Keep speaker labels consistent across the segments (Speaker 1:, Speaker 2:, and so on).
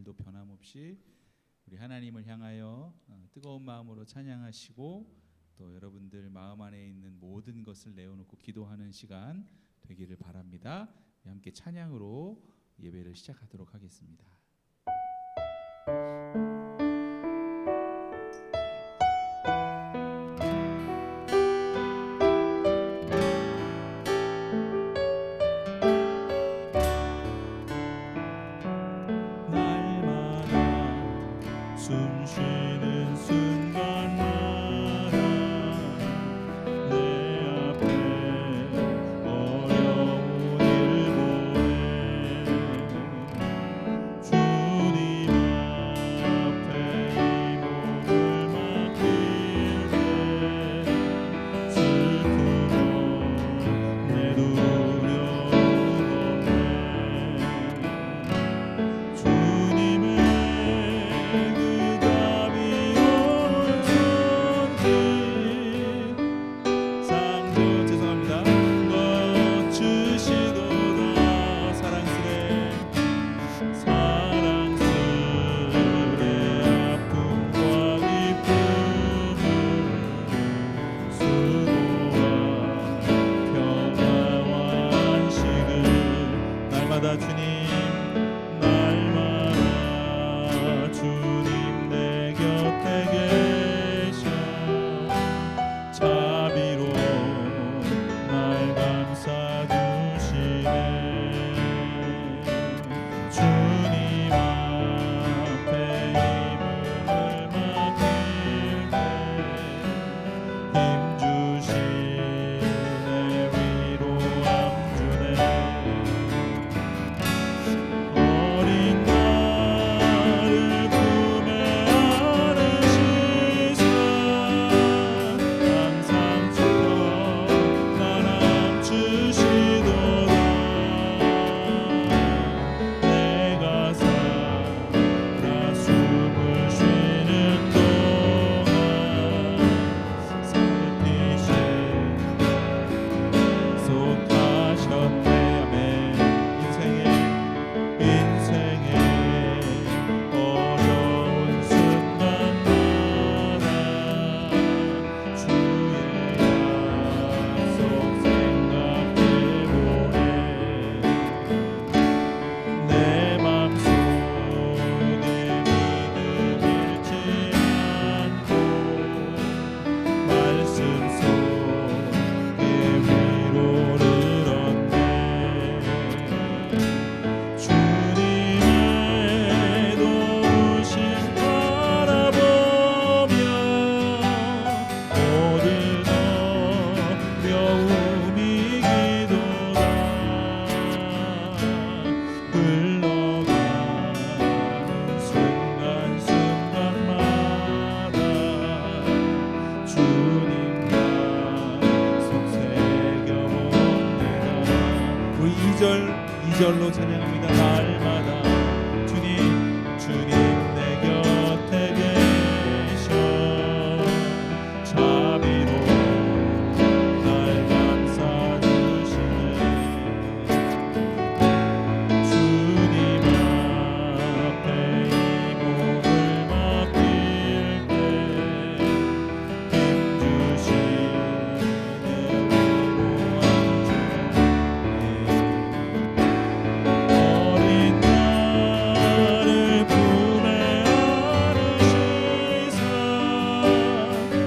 Speaker 1: 오늘도 변함없이 우리 하나님을 향하여 뜨거운 마음으로 찬양하시고 또 여러분들 마음 안에 있는 모든 것을 내어놓고 기도하는 시간 되기를 바랍니다. 함께 찬양으로 예배를 시작하도록 하겠습니다.
Speaker 2: 숨쉬는 순간마다 내 앞에 어려운 일 보내 주님 앞에 이 몸을 맡길 때 슬픔은 내 두려움 없네 주님의 날마다 주님 내 곁에 계셔 자비로 날 감싸주시네 주님 앞에 이 몸을 맡길 때 힘주시네 위로함 주네 어린 나를 품에 안으시사 항상 지켜 나 남주시도다 내가 살아 숨을 쉬는 동안 살피시 속하셨네 아멘 인생의 어려운 순간마다 주의 약속 생각해보네 내 맘속에 믿음 잃지 않고 말씀 속에 위로를 얻네 주님의 도우심 바라보며 모든 어려움이 기도다 흘러가는 순간순간마다 주님 약속 새겨봅니다 우리 2절로 찬양합니다. 날마다 주님 내 곁에 계셔 자비로 날 감싸주시네 주님 앞에 이 몸을 맡길 때 힘주시네 위로함 주네 어린 나를 품에 안으시사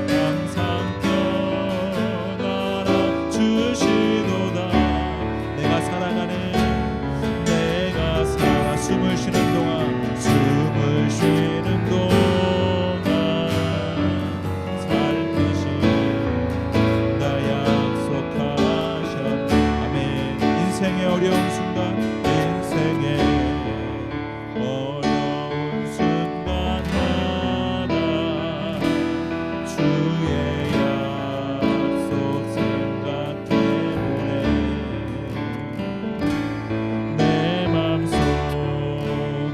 Speaker 2: 항상 껴안아 주시도다 내가 살아 숨을 쉬는 동안 살피시 나 약속하셨네 아멘 인생의 어려운 순간 주의 약속 생각해보네 내 맘속에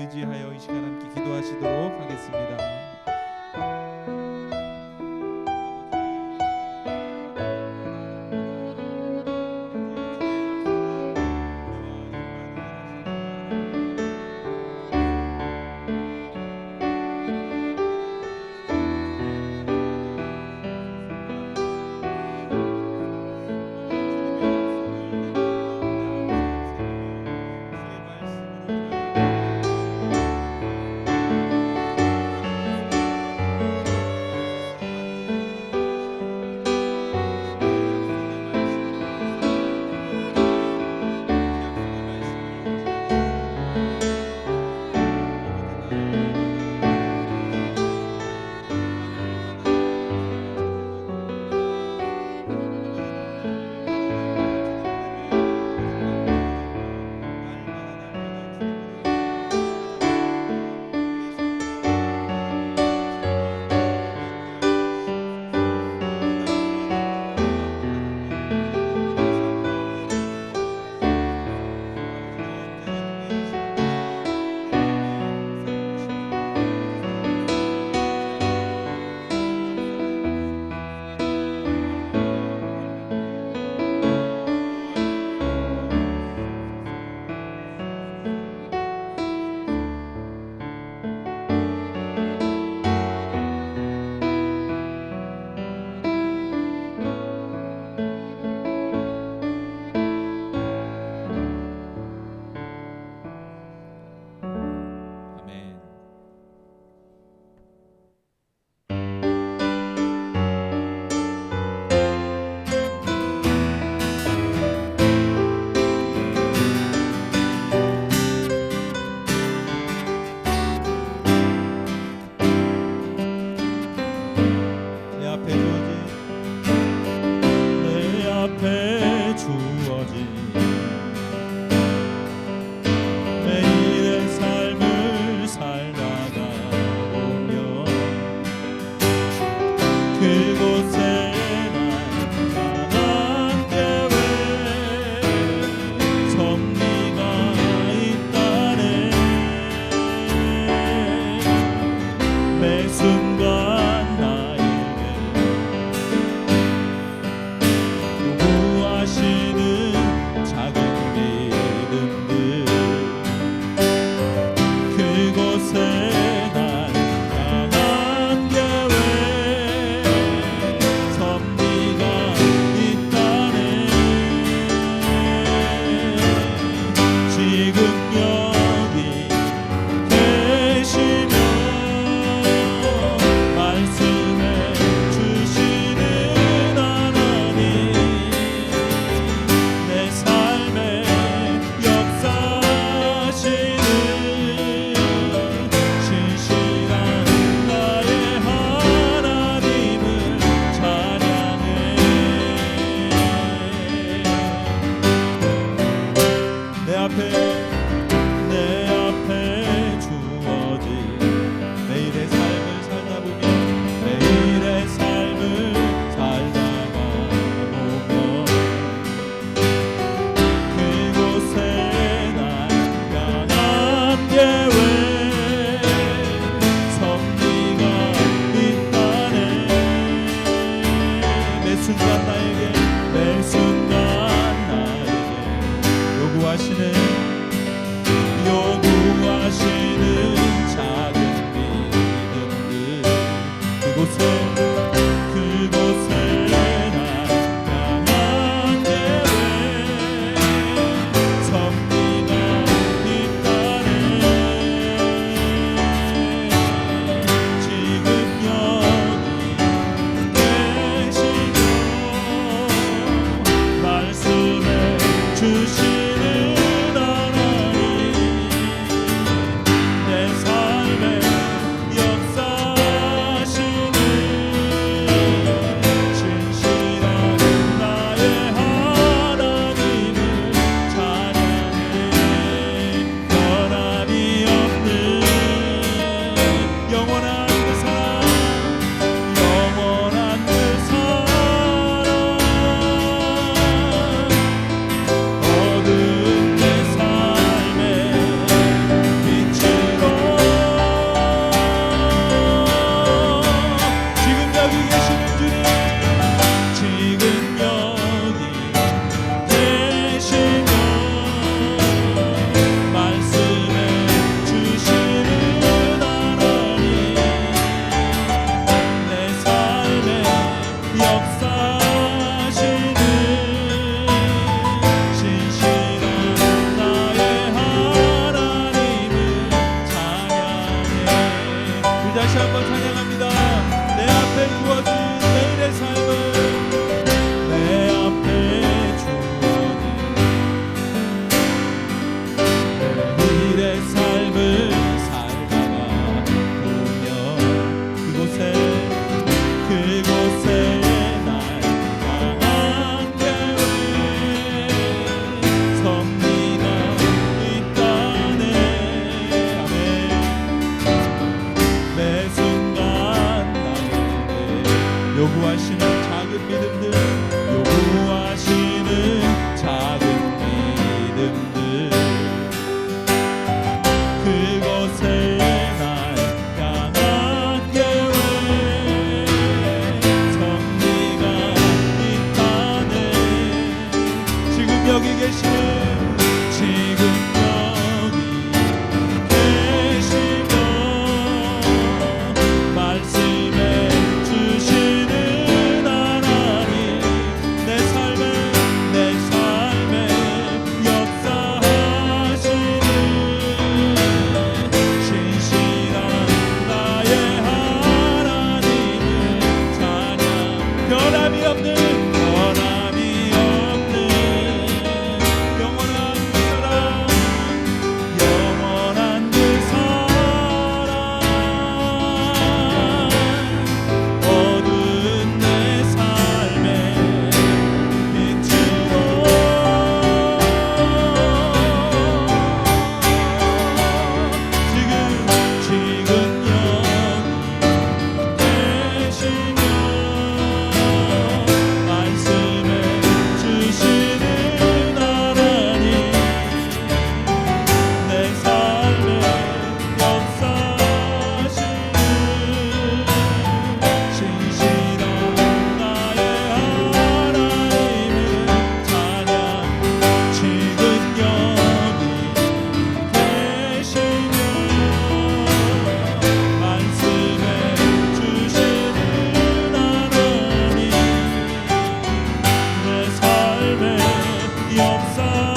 Speaker 1: 의지하여 이 시간 함께 기도하시도록 하겠습니다. 다시 한번 찬양합니다. 내 앞에 주어진 내일의 삶을
Speaker 2: 내 앞에 주어진
Speaker 1: 내일의 삶을 살다가 보면 그곳에 날 향한 계획 섭리가 있다네. 아멘. 매 순간 나에게 요구하시는 작은 믿음들, 요구하시는 작은 믿음들, 그곳에 날 향한 계획 섭리가 있다네. 지금 여기 계시는 지금 여기 계시며 말씀해 주시는 하나님, 내 삶에 역사하시는 신실한 나의 하나님을 찬양. 변함이 없는 영원한 그 사랑, 영원한 그 사랑, 어두운 내 삶의 빛으로 지금 여기 계시며 말씀해 주시는 하나님, 내 삶에 역사하시는 신실한 나의 하나님을 찬양. 지금 여기 계시며 말씀해 주시는 하나님, 내 삶에 역사하시는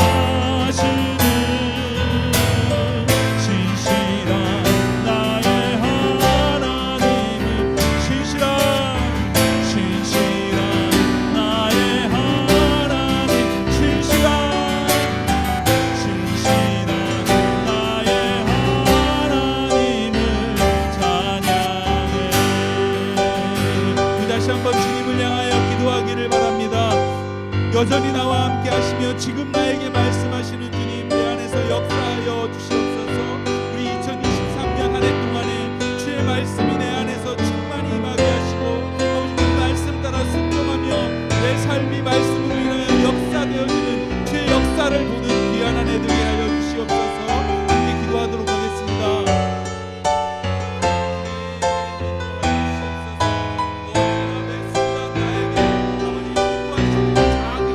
Speaker 1: 신실한 나의 하나님을, 신실한 나의 하나님, 신실한 나의 하나님을 찬양해. 다시 한번 주님을 향하여 기도하기를 바랍니다. 여전히 나와 함께 하시며 지금 나에게 말씀하시는 주님, 내 안에서 역사하여 주시옵소서. 우리 2023년 한 해 동안에 주의 말씀이 내 안에서 충만히 임하게 하시고, 아버지 그 말씀 따라 순종하며 내 삶이 말씀으로 인하여 역사되어지는 주의 역사를 보는 귀한 한 해 되게 하여 주시옵소서. 함께 기도하도록 하겠습니다. 매 순간 나에게 아버지 요구하시는 작은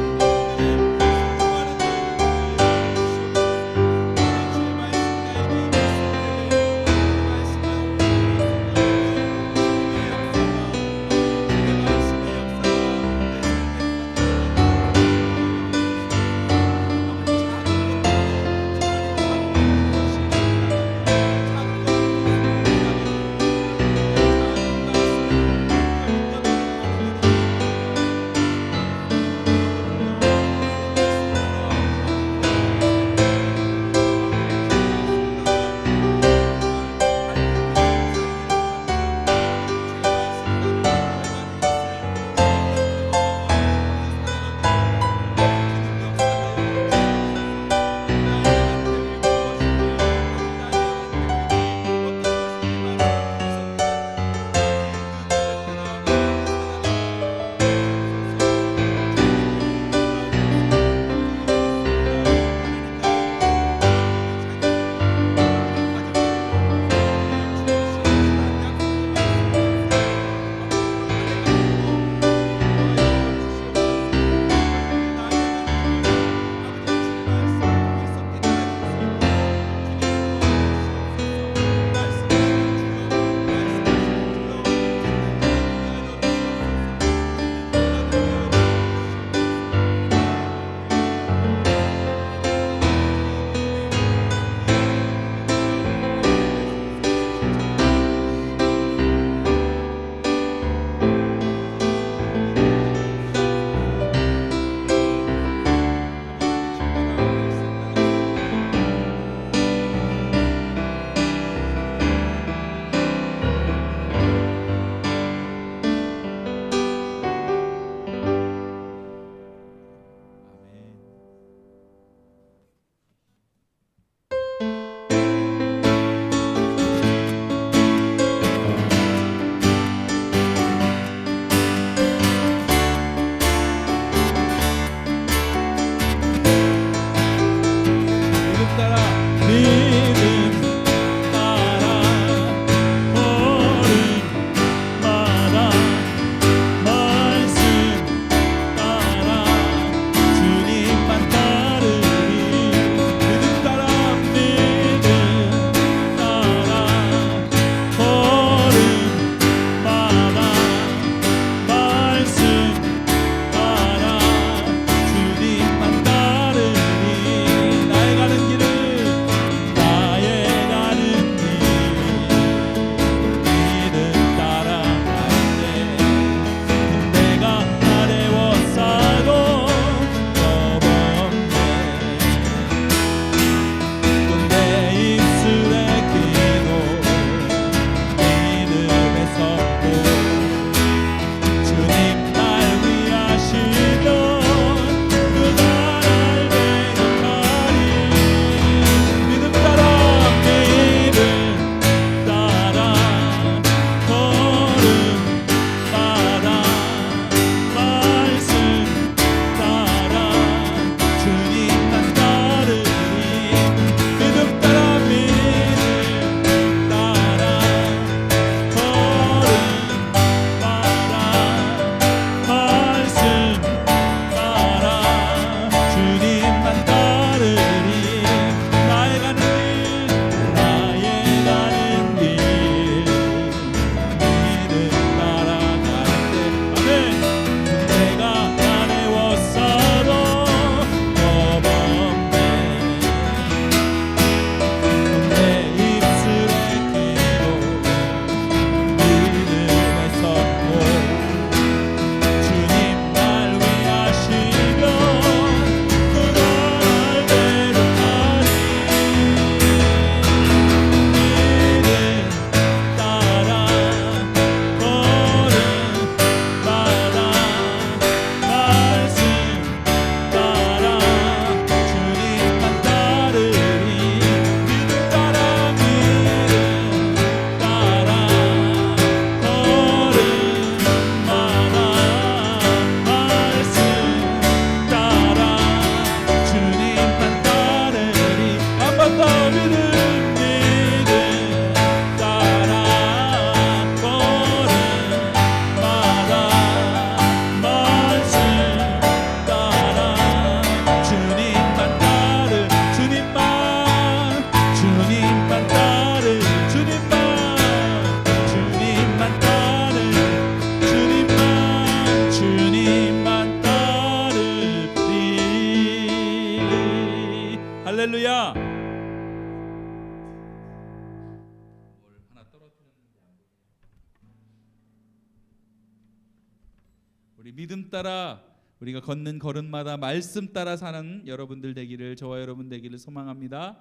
Speaker 1: 우리 믿음 따라 우리가 걷는 걸음마다 말씀 따라 사는 여러분들 되기를, 저와 여러분 되기를 소망합니다.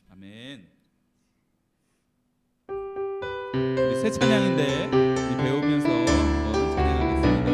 Speaker 1: 아멘. 우리 새 찬양인데 우리 배우면서 찬양하겠습니다.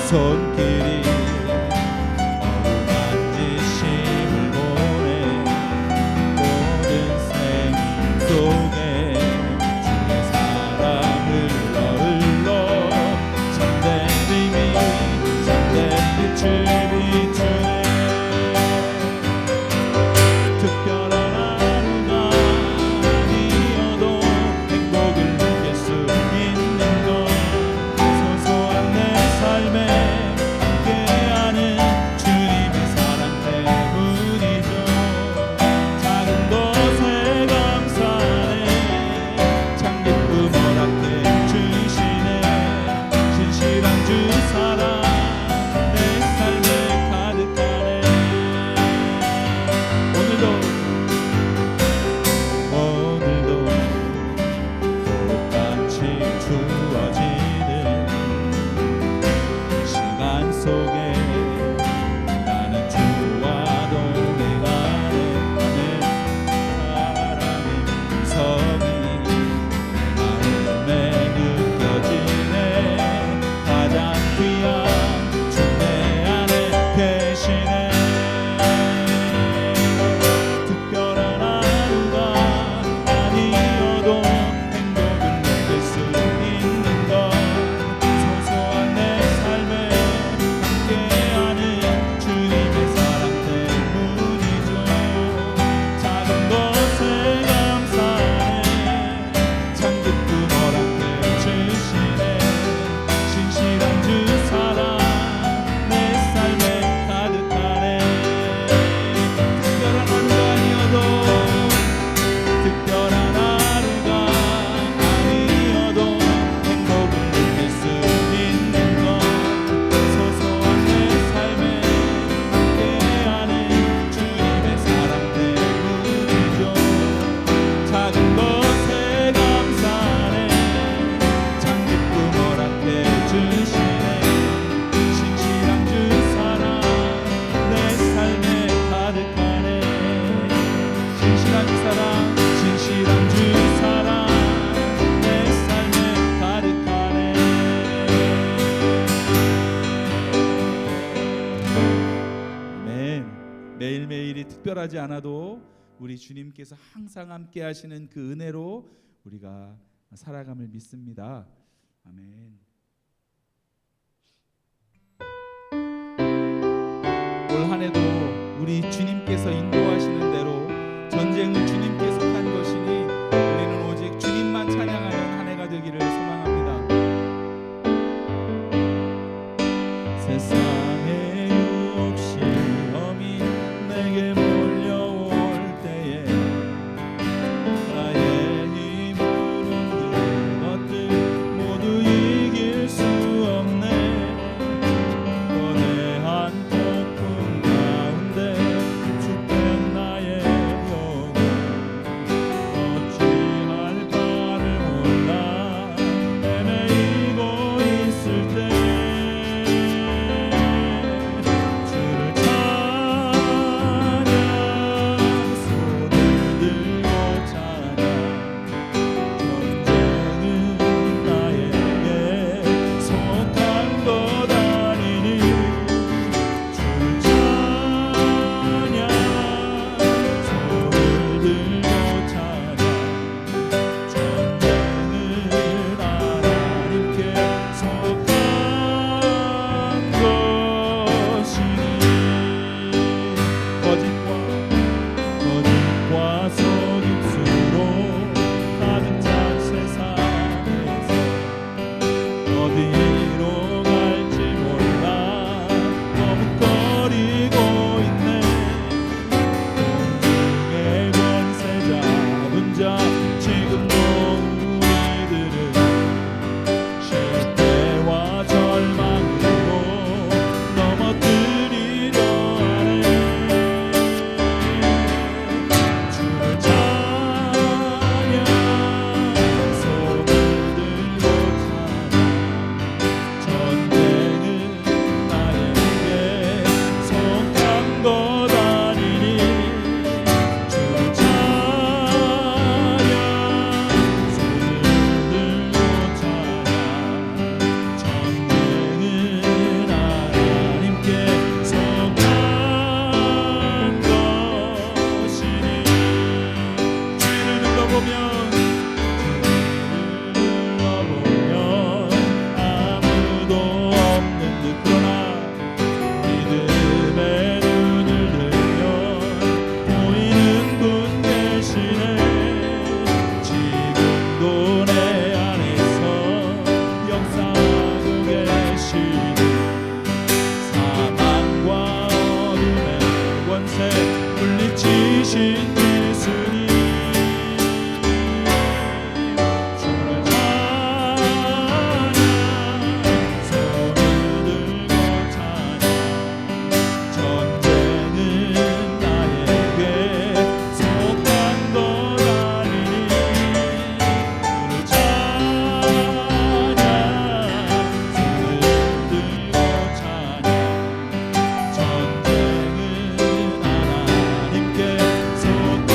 Speaker 2: 손길이 어루만지심을 보내 모든 생인 속에 주의 사랑을 너를러 참된 의미 참된 빛을 비추네. 특별한 하루가 아니어도 행복을 느낄 수 있는 것, 소소한 내 삶에 신실한 주 사랑 내
Speaker 1: 일이 특별하지 않아도 우리 주님께서 항상 함께 하시는 그 은혜로 우리가 살아감을 믿습니다. 아멘. 올 한 해도 우리 주님께서 인도하시는 대로 전쟁을 주님께서 한 것이니 우리는 오직 주님만 찬양하는 한 해가 되기를 소망합니다.
Speaker 2: 세상의 유혹 시험이 내게 몰려올 때에 나의 힘으로는 그 것들 모두 이길 수 없네. 거대한 폭풍 가운데 주된 나의 영혼 어찌할 바를 몰라 헤매이고 있을 때 주를 찬양 손을 들고 찬양 전쟁은 나에게 속한 것 아니니 주를 찬양 손을 들고 찬양 전쟁은 하나님께 속한 것이니 거짓과 속임수로 가득 찬 세상에서 어디로 갈지 몰라 머뭇거리고 있네. 공중의 권세 잡은 자 지금도 우리들을 실패와 절망으로 넘어뜨리려 하네. 주를 찬양 손을 들고 찬양 전쟁은 나에게 속한 것 아니니 주를 찬양 손을 들고 찬양 전쟁은 하나님께 속한 것이니 주를 눌러보면 아무도 없는 듯 그러나 믿음의 눈을 들면 보이는 분 계시네. 지금도 내 안에서 역사하고 계시니 사망과 어둠의 권세 물리치신 예수님 주를 찬양 손을 들고 찬양 전쟁은 나에게 속한 것 아니니 주를 찬양 손을 들고 찬양 전쟁은 하나님께 속한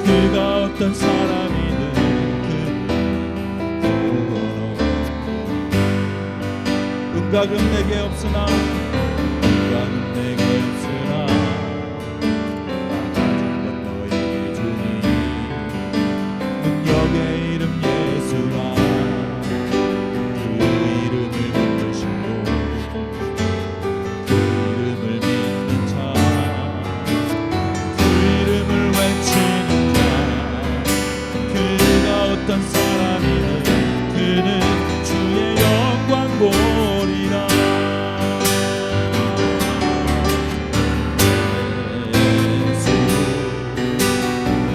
Speaker 2: 그가 어떤 사람이든 은과 금 내게 없으나 은과 금 내게 없으나 나 가진 것 너에게 주니 능력의 이름 예수라 그 이름을 붙드시고 그 이름을 믿는 자 그 이름을 외치는 자 그가 어떤 사람이든 그는 주의 영광 보리라.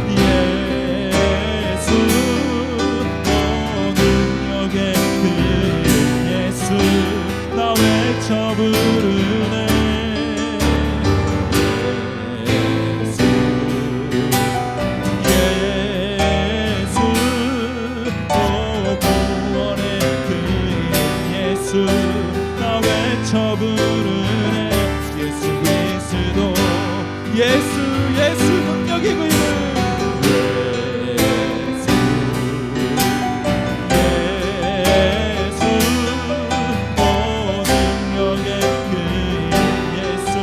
Speaker 2: 예수 능력의 그 예수 나 외쳐 부르네. 나 외쳐 부르네. 예수 그리스도 예수 능력의 그 이름 능력의 그 예수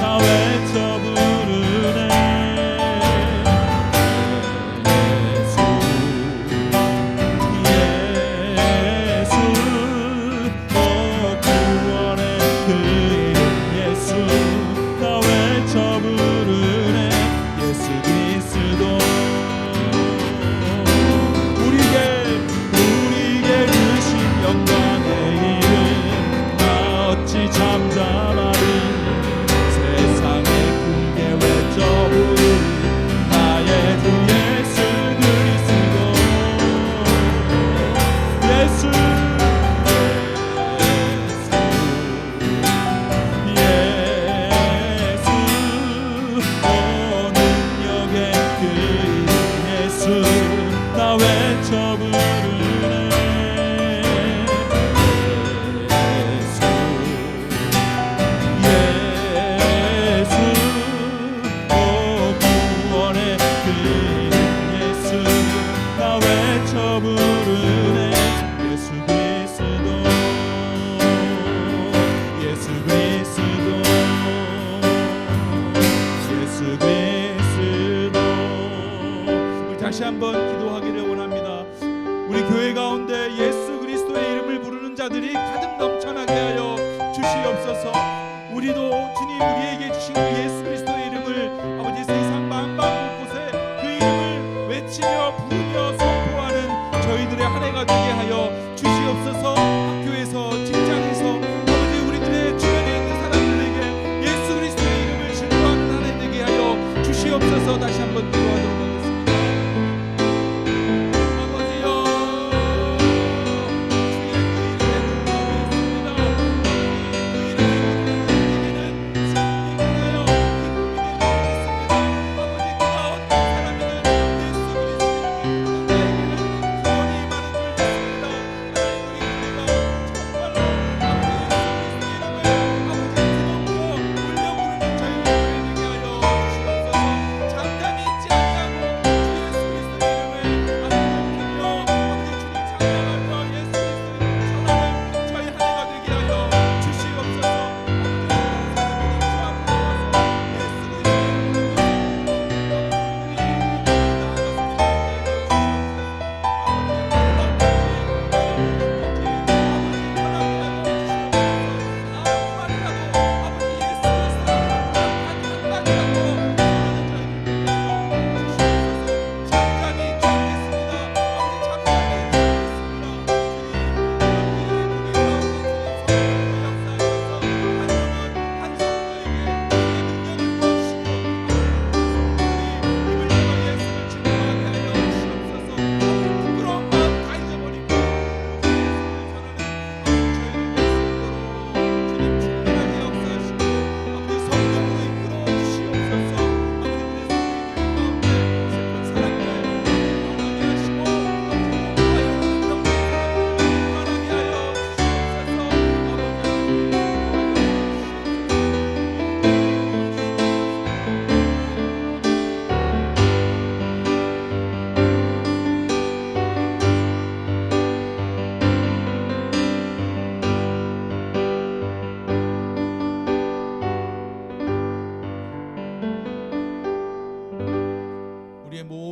Speaker 2: 나 외쳐 부르네. 잠잠하니 세상에 크게 외쳐 부르는 나의 주 예수 그리스도 예수 능력의 그 예수 나 외쳐 부르네. 부르네. 예수 그리스도 예수 그리스도 예수 그리스도. 우리 다시 한번 기도하기를 원합니다. 우리 교회 가운데 예수 그리스도의 이름을 부르는 자들이 가득 넘쳐나게 하여 주시옵소서. 우리도 주님 우리에게 주신 그 예수 그리스도의 이름을 아버지 세상 만방 곳곳에 그 이름을 외치며 부르며 저희들의 한 해가 되게 하여 주시옵소서. 학교에서 직장에서 아버지 우리들의 주변에 있는 사람들에게 예수 그리스도의 이름을 증거하는 한 해 되게 하여 주시옵소서. 다시 한번 기도하도록 하겠습니다. 아버지여 주의 그 이름에 능력이 있습니다. 그 이름을 부르는 자에게는 승리가 하여 기쁨이 되는 것 같습니다. 아버지 그가 어떤 사람이든 예수 그리스도의 이름을 부르는 자에게는 구원이 많은 줄 믿습니다.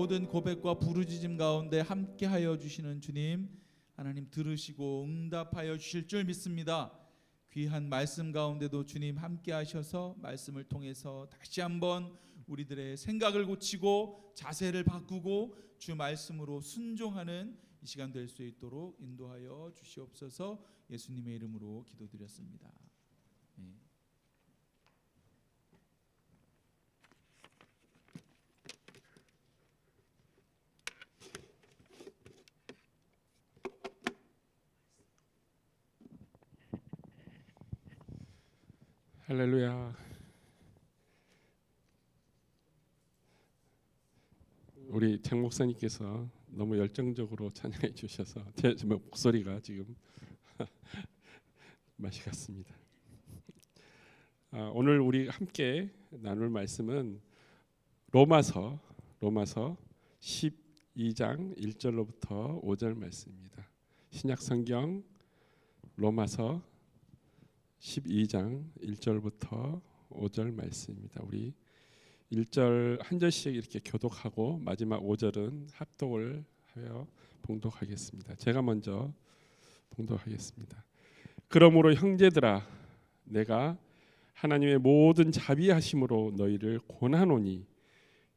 Speaker 1: 모든 고백과 부르짖음 가운데 함께하여 주시는 주님, 하나님 들으시고 응답하여 주실 줄 믿습니다. 귀한 말씀 가운데도 주님 함께하셔서 말씀을 통해서 다시 한번 우리들의 생각을 고치고 자세를 바꾸고 주 말씀으로 순종하는 이 시간 될 수 있도록 인도하여 주시옵소서. 예수님의 이름으로 기도드렸습니다. 네.
Speaker 3: 할렐루야. 우리 장 목사님께서 너무 열정적으로 찬양해 주셔서 제 목소리가 지금 맛이 갔습니다. 오늘 우리 함께 나눌 말씀은 로마서 12장 1절로부터 5절 말씀입니다. 신약 성경 로마서 12장 1절부터 5절 말씀입니다. 우리 1절 한 절씩 이렇게 교독하고 마지막 5절은 합독을 하여 봉독하겠습니다. 제가 먼저 봉독하겠습니다. 그러므로 형제들아, 내가 하나님의 모든 자비하심으로 너희를 권하노니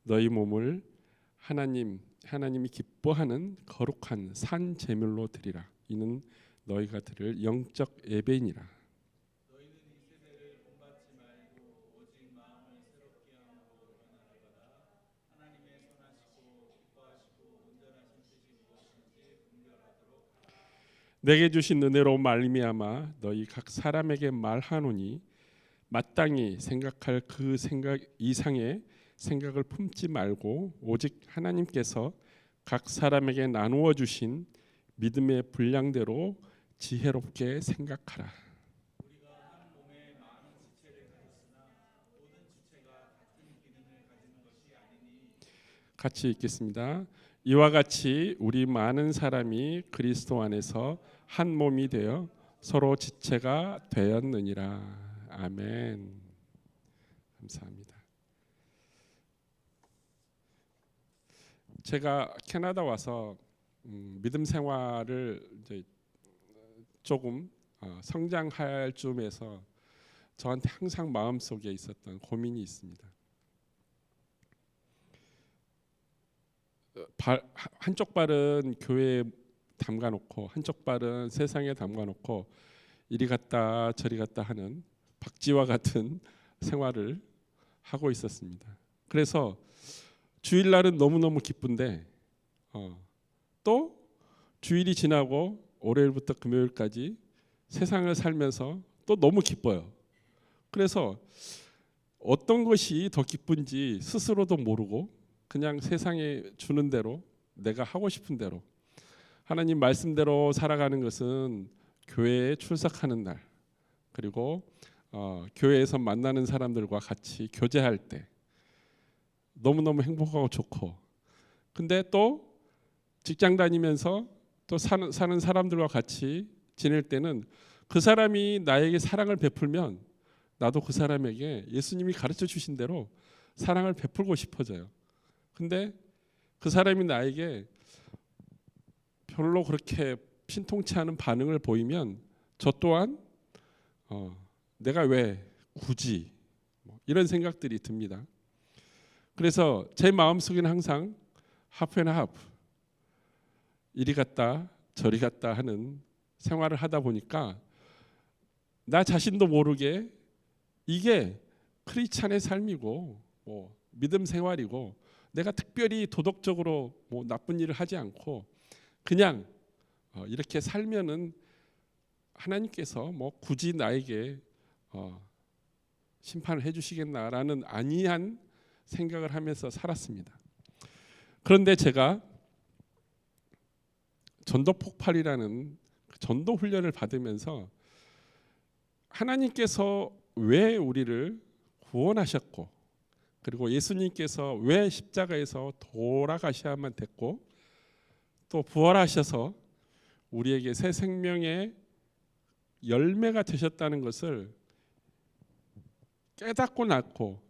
Speaker 3: 너희 몸을 하나님이 기뻐하는 거룩한 산 제물로 드리라. 이는 너희가 드릴 영적 예배니라. 내게 주신 은혜로 말미암아 너희 각 사람에게 말하노니 마땅히 생각할 그 생각 이상의 생각을 품지 말고 오직 하나님께서 각 사람에게 나누어 주신 믿음의 분량대로 지혜롭게 생각하라. 우리가 한 몸에 많은 지체를 가졌으나 모든 지체가 같은 기능을 가지는 것이 아니니. 같이 읽겠습니다. 이와 같이 우리 많은 사람이 그리스도 안에서 한 몸이 되어 서로 지체가 되었느니라. 아멘. 감사합니다. 제가 캐나다 와서 믿음 생활을 이제 조금 성장할 쯤에서 저한테 항상 마음속에 있었던 고민이 있습니다. 한쪽 발은 교회에 담가놓고 한쪽 발은 세상에 담가놓고 이리 갔다 저리 갔다 하는 박쥐와 같은 생활을 하고 있었습니다. 그래서 주일날은 너무너무 기쁜데 또 주일이 지나고 월요일부터 금요일까지 세상을 살면서 또 너무 기뻐요. 그래서 어떤 것이 더 기쁜지 스스로도 모르고 그냥 세상에 주는 대로 내가 하고 싶은 대로 하나님 말씀대로 살아가는 것은 교회에 출석하는 날 그리고 교회에서 만나는 사람들과 같이 교제할 때 너무너무 행복하고 좋고, 근데 또 직장 다니면서 또 사는 사람들과 같이 지낼 때는 그 사람이 나에게 사랑을 베풀면 나도 그 사람에게 예수님이 가르쳐 주신 대로 사랑을 베풀고 싶어져요. 근데 그 사람이 나에게 별로 그렇게 신통치 않은 반응을 보이면 저 또한 내가 왜 굳이 이런 생각들이 듭니다. 그래서 제 마음속에는 항상 하프 앤 하프, 이리 갔다 저리 갔다 하는 생활을 하다 보니까 나 자신도 모르게 이게 크리스찬의 삶이고 믿음 생활이고 내가 특별히 도덕적으로 나쁜 일을 하지 않고 그냥 이렇게 살면은 하나님께서 굳이 나에게 심판을 해주시겠나라는 안이한 생각을 하면서 살았습니다. 그런데 제가 전도 폭발이라는 전도 훈련을 받으면서 하나님께서 왜 우리를 구원하셨고 그리고 예수님께서 왜 십자가에서 돌아가셔야만 됐고 또 부활하셔서 우리에게 새 생명의 열매가 되셨다는 것을 깨닫고 났고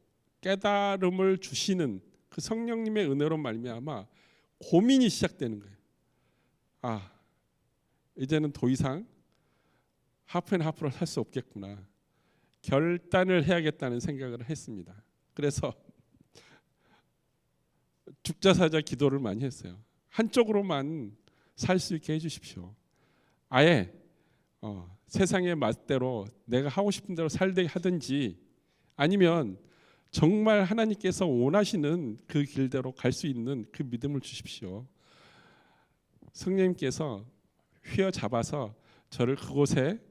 Speaker 3: 깨달음을 주시는 그 성령님의 은혜로 말미암아 고민이 시작되는 거예요. 아, 이제는 더 이상 하프앤하프로 살 수 없겠구나. 결단을 해야겠다는 생각을 했습니다. 그래서 죽자사자 기도를 많이 했어요. 한쪽으로만 살 수 있게 해주십시오. 아예 세상의 맛대로 내가 하고 싶은 대로 살게 하든지, 아니면 정말 하나님께서 원하시는 그 길대로 갈 수 있는 그 믿음을 주십시오. 성령님께서 휘어잡아서 저를 그곳에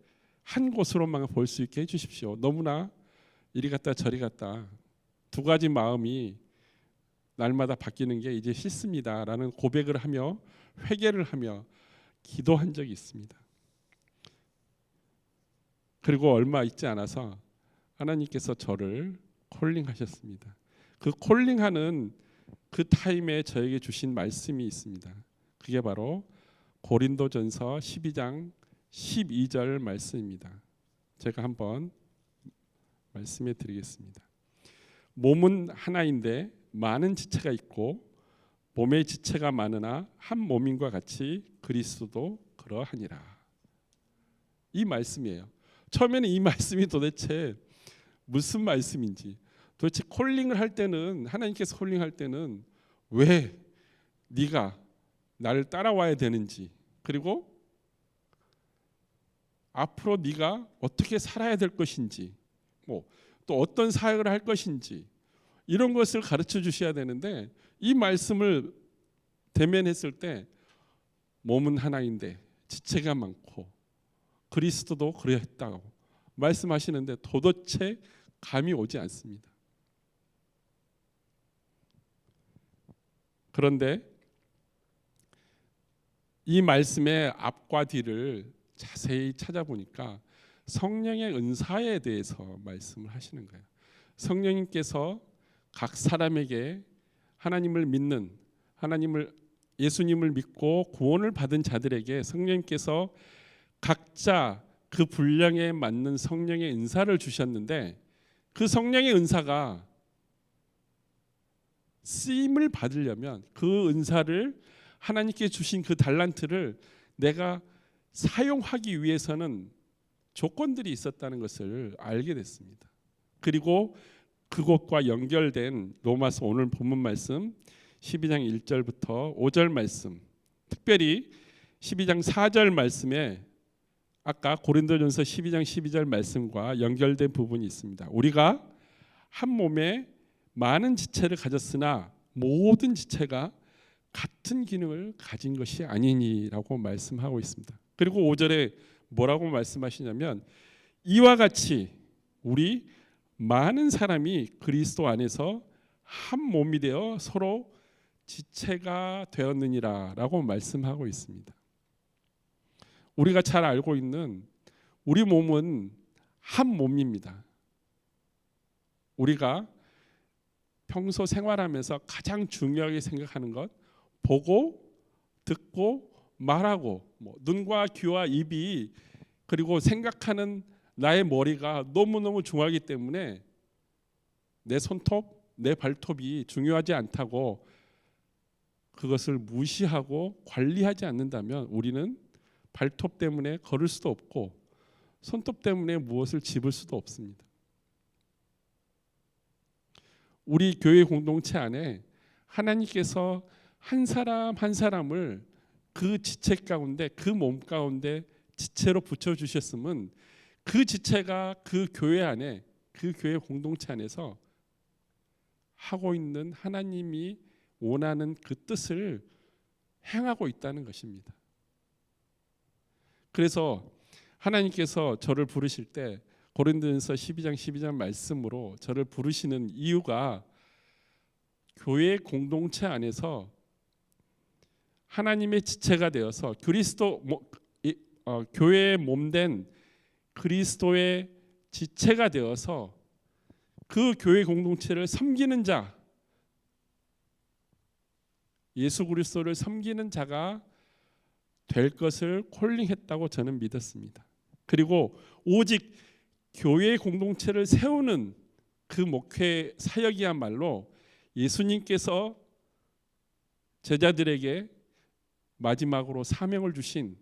Speaker 3: 한 곳으로만 볼 수 있게 해주십시오. 너무나 이리 갔다 저리 갔다 두 가지 마음이 날마다 바뀌는 게 이제 싫습니다라는 고백을 하며 회개를 하며 기도한 적이 있습니다. 그리고 얼마 있지 않아서 하나님께서 저를 콜링하셨습니다. 그 콜링하는 그 타임에 저에게 주신 말씀이 있습니다. 그게 바로 고린도전서 12장 12절 말씀입니다. 제가 한번 말씀해 드리겠습니다. 몸은 하나인데 많은 지체가 있고 몸의 지체가 많으나 한 몸인과 같이 그리스도도 그러하니라. 이 말씀이에요. 처음에는 이 말씀이 도대체 무슨 말씀인지, 도대체 콜링을 할 때는, 하나님께서 콜링할 때는 왜 네가 나를 따라와야 되는지, 그리고 앞으로 네가 어떻게 살아야 될 것인지, 또 어떤 사역을 할 것인지, 이런 것을 가르쳐 주셔야 되는데, 이 말씀을 대면했을 때 몸은 하나인데 지체가 많고 그리스도도 그러했다고 말씀하시는데 도대체 감이 오지 않습니다. 그런데 이 말씀의 앞과 뒤를 자세히 찾아보니까 성령의 은사에 대해서 말씀을 하시는 거예요. 성령님께서 각 사람에게 하나님을 믿는, 예수님을 믿고 구원을 받은 자들에게 성령님께서 각자 그 분량에 맞는 성령의 은사를 주셨는데, 그 성령의 은사가 쓰임을 받으려면 그 은사를, 하나님께 주신 그 달란트를 내가 사용하기 위해서는 조건들이 있었다는 것을 알게 됐습니다. 그리고 그것과 연결된 로마서 오늘 본문 말씀 12장 1절부터 5절 말씀, 특별히 12장 4절 말씀에 아까 고린도전서 12장 12절 말씀과 연결된 부분이 있습니다. 우리가 한 몸에 많은 지체를 가졌으나 모든 지체가 같은 기능을 가진 것이 아니니라고 말씀하고 있습니다. 그리고 5절에 뭐라고 말씀하시냐면, 이와 같이 우리 많은 사람이 그리스도 안에서 한 몸이 되어 서로 지체가 되었느니라라고 말씀하고 있습니다. 우리가 잘 알고 있는 우리 몸은 한 몸입니다. 우리가 평소 생활하면서 가장 중요하게 생각하는 것, 보고 듣고 말하고, 눈과 귀와 입이, 그리고 생각하는 나의 머리가 너무너무 중요하기 때문에 내 손톱, 내 발톱이 중요하지 않다고 그것을 무시하고 관리하지 않는다면 우리는 발톱 때문에 걸을 수도 없고 손톱 때문에 무엇을 집을 수도 없습니다. 우리 교회 공동체 안에 하나님께서 한 사람 한 사람을 그 지체 가운데, 그 몸 가운데 지체로 붙여주셨으면 그 지체가 그 교회 안에, 그 교회 공동체 안에서 하고 있는 하나님이 원하는 그 뜻을 행하고 있다는 것입니다. 그래서 하나님께서 저를 부르실 때 고린도전서 12장 12절 말씀으로 저를 부르시는 이유가, 교회 공동체 안에서 하나님의 지체가 되어서 교회의 몸된 그리스도의 지체가 되어서 그 교회 공동체를 섬기는 자, 예수 그리스도를 섬기는 자가 될 것을 콜링했다고 저는 믿었습니다. 그리고 오직 교회 공동체를 세우는 그 목회 사역이야말로 예수님께서 제자들에게 마지막으로 사명을 주신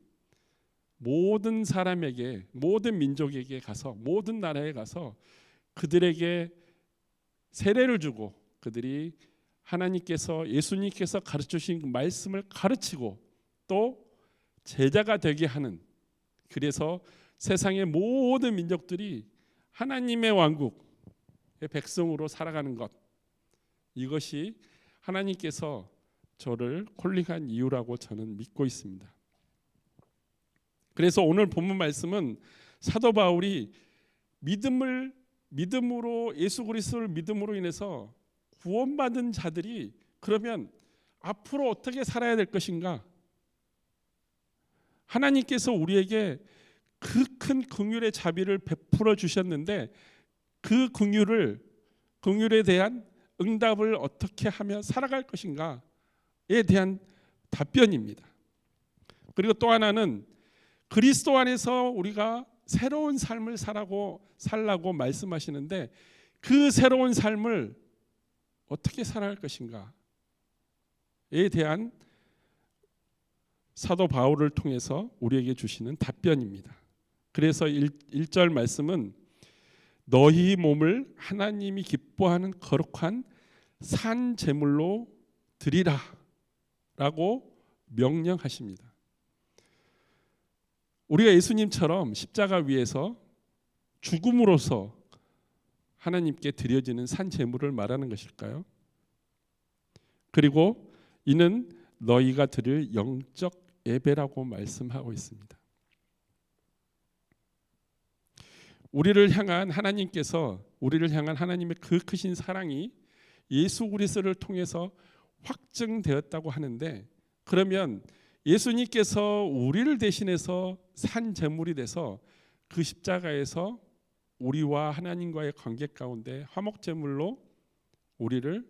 Speaker 3: 모든 사람에게, 모든 민족에게 가서, 모든 나라에 가서 그들에게 세례를 주고 그들이 하나님께서, 예수님께서 가르쳐주신 그 말씀을 가르치고 또 제자가 되게 하는, 그래서 세상의 모든 민족들이 하나님의 왕국의 백성으로 살아가는 것, 이것이 하나님께서 저를 콜링한 이유라고 저는 믿고 있습니다. 그래서 오늘 본문 말씀은 사도 바울이 믿음으로, 예수 그리스도를 믿음으로 인해서 구원받은 자들이 그러면 앞으로 어떻게 살아야 될 것인가? 하나님께서 우리에게 그 큰 긍휼의 자비를 베풀어 주셨는데 그 긍휼에 대한 응답을 어떻게 하며 살아갈 것인가에 대한 답변입니다. 그리고 또 하나는 그리스도 안에서 우리가 새로운 삶을 살라고 말씀하시는데 그 새로운 삶을 어떻게 살아갈 것인가에 대한 사도 바울을 통해서 우리에게 주시는 답변입니다. 그래서 1절 말씀은 너희 몸을 하나님이 기뻐하는 거룩한 산 제물로 드리라 라고 명령하십니다. 우리가 예수님처럼 십자가 위에서 죽음으로써 하나님께 드려지는 산 제물을 말하는 것일까요? 그리고 이는 너희가 드릴 영적 예배라고 말씀하고 있습니다. 우리를 향한 하나님의 그 크신 사랑이 예수 그리스도를 통해서 확증되었다고 하는데, 그러면 예수님께서 우리를 대신해서 산 제물이 돼서 그 십자가에서 우리와 하나님과의 관계 가운데 화목 제물로 우리를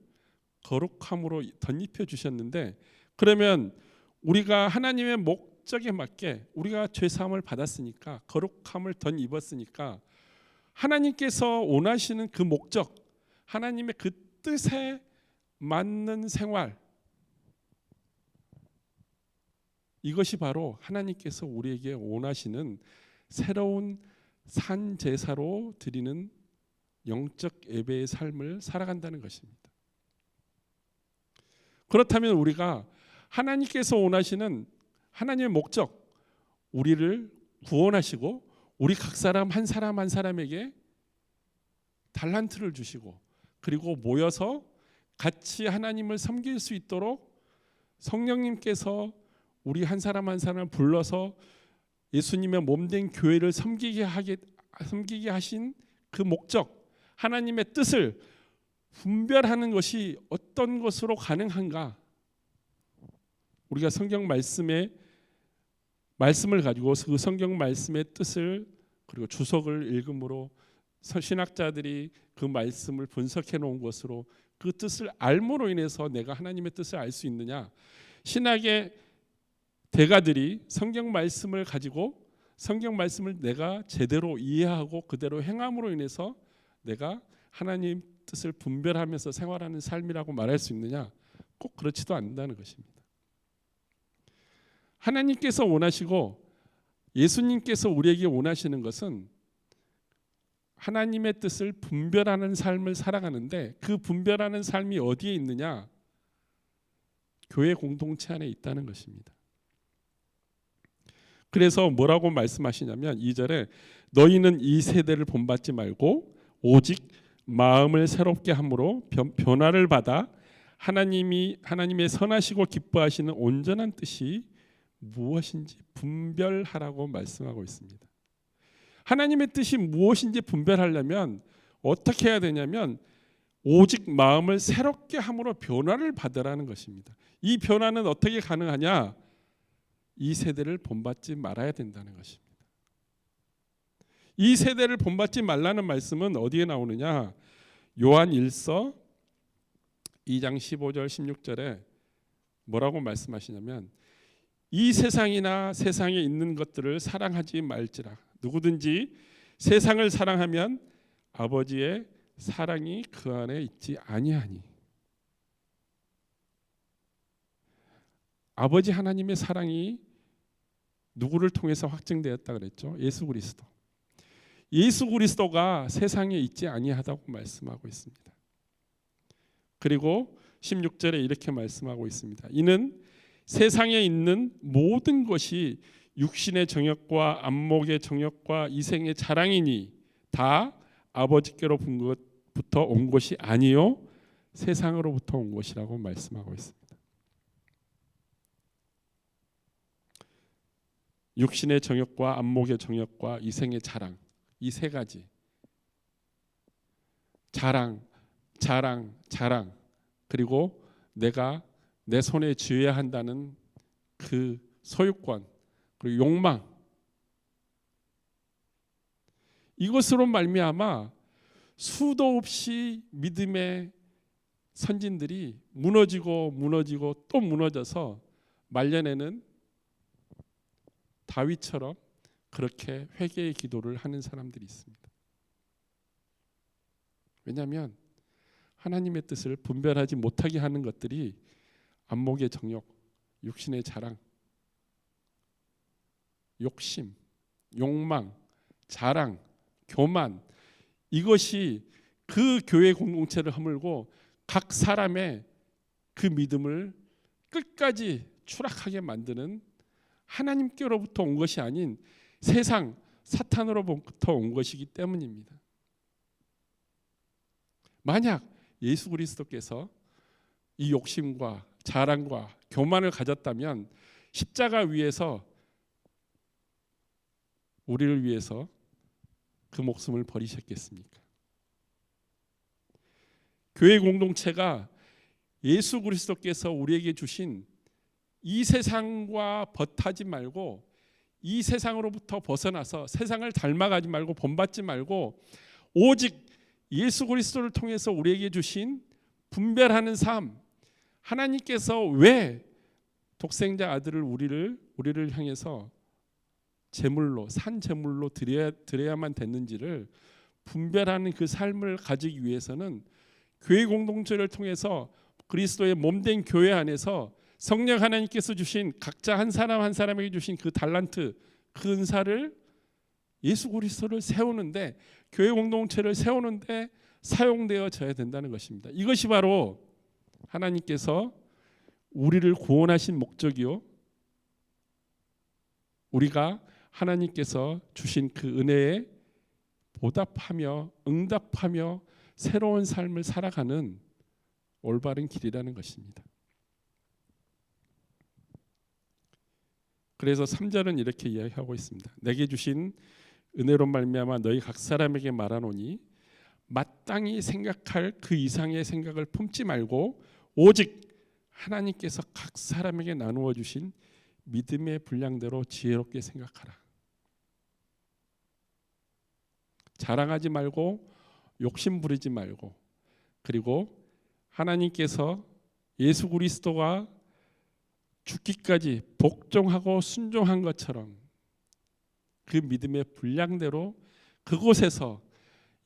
Speaker 3: 거룩함으로 덧입혀 주셨는데, 그러면 우리가 하나님의 목적에 맞게 우리가 죄 사함을 받았으니까, 거룩함을 덧입었으니까 하나님께서 원하시는 그 목적, 하나님의 그 뜻에 맞는 생활, 이것이 바로 하나님께서 우리에게 원하시는 새로운 산 제사로 드리는 영적 예배의 삶을 살아간다는 것입니다. 그렇다면 우리가 하나님께서 원하시는 하나님의 목적, 우리를 구원하시고 우리 각 사람 한 사람에게 달란트를 주시고 그리고 모여서 같이 하나님을 섬길 수 있도록 성령님께서 우리 한 사람 불러서 예수님의 몸된 교회를 섬기게 하신 그 목적, 하나님의 뜻을 분별하는 것이 어떤 것으로 가능한가? 우리가 성경 말씀을 가지고 그 성경 말씀의 뜻을 그리고 주석을 읽음으로 신학자들이 그 말씀을 분석해 놓은 것으로 그 뜻을 알므로 인해서 내가 하나님의 뜻을 알 수 있느냐? 신학의 대가들이 성경 말씀을 가지고 성경 말씀을 내가 제대로 이해하고 그대로 행함으로 인해서 내가 하나님 뜻을 분별하면서 생활하는 삶이라고 말할 수 있느냐? 꼭 그렇지도 않는다는 것입니다. 하나님께서 원하시고 예수님께서 우리에게 원하시는 것은 하나님의 뜻을 분별하는 삶을 살아가는데, 그 분별하는 삶이 어디에 있느냐? 교회 공동체 안에 있다는 것입니다. 그래서 뭐라고 말씀하시냐면 2절에 너희는 이 세대를 본받지 말고 오직 마음을 새롭게 함으로 변화를 받아 하나님의 선하시고 기뻐하시는 온전한 뜻이 무엇인지 분별하라고 말씀하고 있습니다. 하나님의 뜻이 무엇인지 분별하려면 어떻게 해야 되냐면 오직 마음을 새롭게 함으로 변화를 받으라는 것입니다. 이 변화는 어떻게 가능하냐? 이 세대를 본받지 말아야 된다는 것입니다. 이 세대를 본받지 말라는 말씀은 어디에 나오느냐? 요한 1서 2장 15절 16절에 뭐라고 말씀하시냐면 이 세상이나 세상에 있는 것들을 사랑하지 말지라. 누구든지 세상을 사랑하면 아버지의 사랑이 그 안에 있지 아니하니. 아버지 하나님의 사랑이 누구를 통해서 확증되었다 그랬죠? 예수 그리스도. 예수 그리스도가 세상에 있지 아니하다고 말씀하고 있습니다. 그리고 16절에 이렇게 말씀하고 있습니다. 이는 세상에 있는 모든 것이 육신의 정욕과 안목의 정욕과 이생의 자랑이니 다 아버지께로 본 것부터 온 것이 아니요 세상으로부터 온 것이라고 말씀하고 있습니다. 육신의 정욕과 안목의 정욕과 이생의 자랑, 이 세 가지. 자랑, 그리고 내가 내 손에 쥐어야 한다는 그 소유권, 그리고 욕망. 이것으로 말미암아 수도 없이 믿음의 선진들이 무너지고 또 무너져서 말년에는 다윗처럼 그렇게 회개의 기도를 하는 사람들이 있습니다. 왜냐하면 하나님의 뜻을 분별하지 못하게 하는 것들이 안목의 정욕, 육신의 자랑, 욕심, 욕망, 자랑, 교만, 이것이 그 교회 공동체를 허물고 각 사람의 그 믿음을 끝까지 추락하게 만드는, 하나님께로부터 온 것이 아닌 세상 사탄으로부터 온 것이기 때문입니다. 만약 예수 그리스도께서 이 욕심과 자랑과 교만을 가졌다면 십자가 위에서 우리를 위해서 그 목숨을 버리셨겠습니까? 교회 공동체가 예수 그리스도께서 우리에게 주신 이 세상과 벗하지 말고, 이 세상으로부터 벗어나서 세상을 닮아가지 말고 본받지 말고 오직 예수 그리스도를 통해서 우리에게 주신 분별하는 삶, 하나님께서 왜 독생자 아들을 우리를 향해서 제물로, 산 제물로 드려야만 됐는지를 분별하는 그 삶을 가지기 위해서는 교회 공동체를 통해서 그리스도의 몸된 교회 안에서 성령 하나님께서 주신 각자 한 사람 한 사람에게 주신 그 달란트, 그 은사를 예수 그리스도를 세우는데, 교회 공동체를 세우는데 사용되어져야 된다는 것입니다. 이것이 바로 하나님께서 우리를 구원하신 목적이요, 우리가 하나님께서 주신 그 은혜에 보답하며 응답하며 새로운 삶을 살아가는 올바른 길이라는 것입니다. 그래서 3절은 이렇게 이야기하고 있습니다. 내게 주신 은혜로 말미암아 너희 각 사람에게 말하노니 마땅히 생각할 그 이상의 생각을 품지 말고 오직 하나님께서 각 사람에게 나누어 주신 믿음의 분량대로 지혜롭게 생각하라. 자랑하지 말고 욕심 부리지 말고, 그리고 하나님께서 예수 그리스도가 죽기까지 복종하고 순종한 것처럼 그 믿음의 분량대로 그곳에서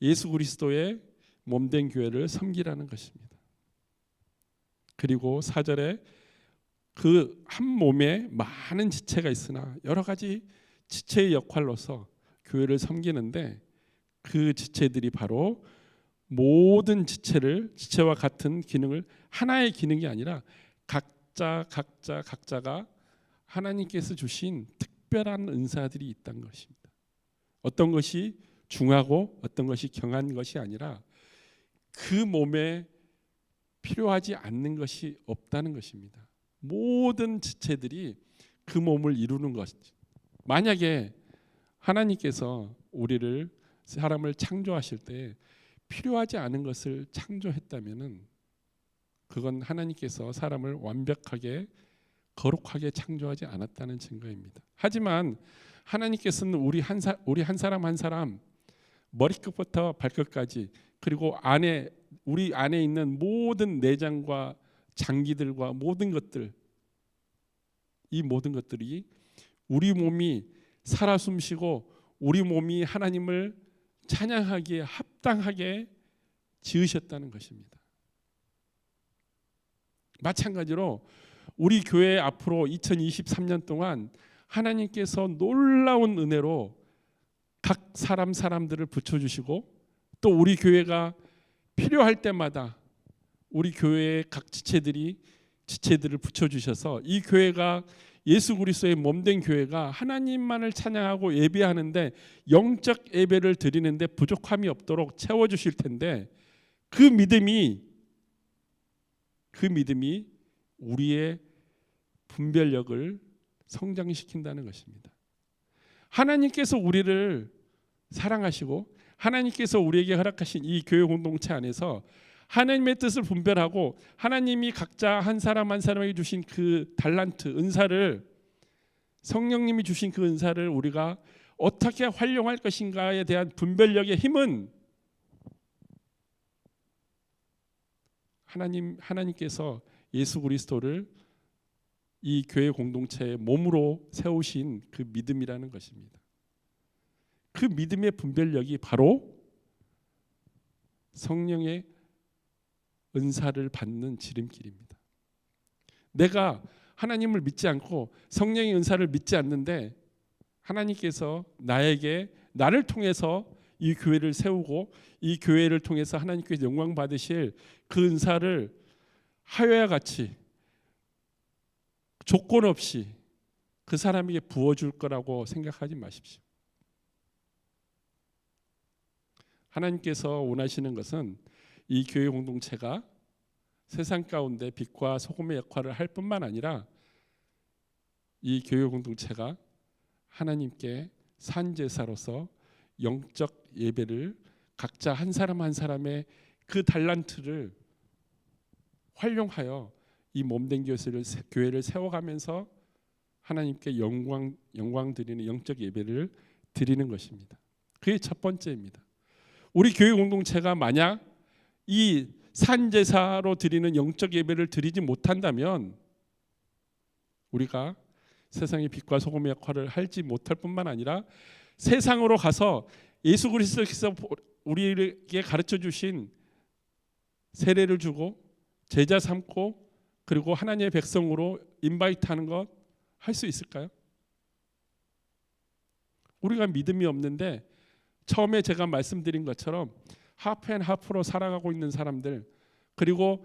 Speaker 3: 예수 그리스도의 몸된 교회를 섬기라는 것입니다. 그리고 4절에 그 한 몸에 많은 지체가 있으나 여러 가지 지체의 역할로서 교회를 섬기는데, 그 지체들이 바로 모든 지체와 같은 기능을, 하나의 기능이 아니라 각자가 하나님께서 주신 특별한 은사들이 있다는 것입니다. 어떤 것이 중하고 어떤 것이 경한 것이 아니라 그 몸에 필요하지 않는 것이 없다는 것입니다. 모든 지체들이 그 몸을 이루는 것. 만약에 하나님께서 사람을 창조하실 때 필요하지 않은 것을 창조했다면은 그건 하나님께서 사람을 완벽하게 거룩하게 창조하지 않았다는 증거입니다. 하지만 하나님께서는 우리 한 사람 한 사람 머리끝부터 발끝까지, 그리고 우리 안에 있는 모든 내장과 장기들과 모든 것들, 이 모든 것들이 우리 몸이 살아 숨쉬고 우리 몸이 하나님을 찬양하기에 합당하게 지으셨다는 것입니다. 마찬가지로 우리 교회 앞으로 2023년 동안 하나님께서 놀라운 은혜로 각 사람들을 붙여주시고 또 우리 교회가 필요할 때마다 우리 교회의 각 지체들을 붙여주셔서 이 교회가 예수 그리스도의 몸된 교회가 하나님만을 찬양하고 예배하는데 영적 예배를 드리는데 부족함이 없도록 채워주실 텐데 그 믿음이 우리의 분별력을 성장시킨다는 것입니다. 하나님께서 우리를 사랑하시고 하나님께서 우리에게 허락하신 이 교회 공동체 안에서 하나님의 뜻을 분별하고 하나님이 각자 한 사람 한 사람에게 주신 그 달란트, 은사를 성령님이 주신 그 은사를 우리가 어떻게 활용할 것인가에 대한 분별력의 힘은 하나님께서 예수 그리스도를 이 교회 공동체의 몸으로 세우신 그 믿음이라는 것입니다. 그 믿음의 분별력이 바로 성령의 은사를 받는 지름길입니다. 내가 하나님을 믿지 않고 성령의 은사를 믿지 않는데 하나님께서 나를 통해서 이 교회를 세우고 이 교회를 통해서 하나님께서 영광 받으실 그 은사를 하여와 같이 조건 없이 그 사람에게 부어줄 거라고 생각하지 마십시오. 하나님께서 원하시는 것은 이 교회 공동체가 세상 가운데 빛과 소금의 역할을 할 뿐만 아니라 이 교회 공동체가 하나님께 산제사로서 영적 예배를 각자 한 사람 한 사람의 그 달란트를 활용하여 이 몸된 교회를 세워가면서 하나님께 영광 드리는 영적 예배를 드리는 것입니다. 그게 첫 번째입니다. 우리 교회 공동체가 만약 이 산제사로 드리는 영적 예배를 드리지 못한다면 우리가 세상의 빛과 소금의 역할을 하지 못할 뿐만 아니라 세상으로 가서 예수 그리스도께서 우리에게 가르쳐 주신 세례를 주고 제자 삼고 그리고 하나님의 백성으로 인바이트하는 것 할 수 있을까요? 우리가 믿음이 없는데 처음에 제가 말씀드린 것처럼 하프앤하프로 살아가고 있는 사람들 그리고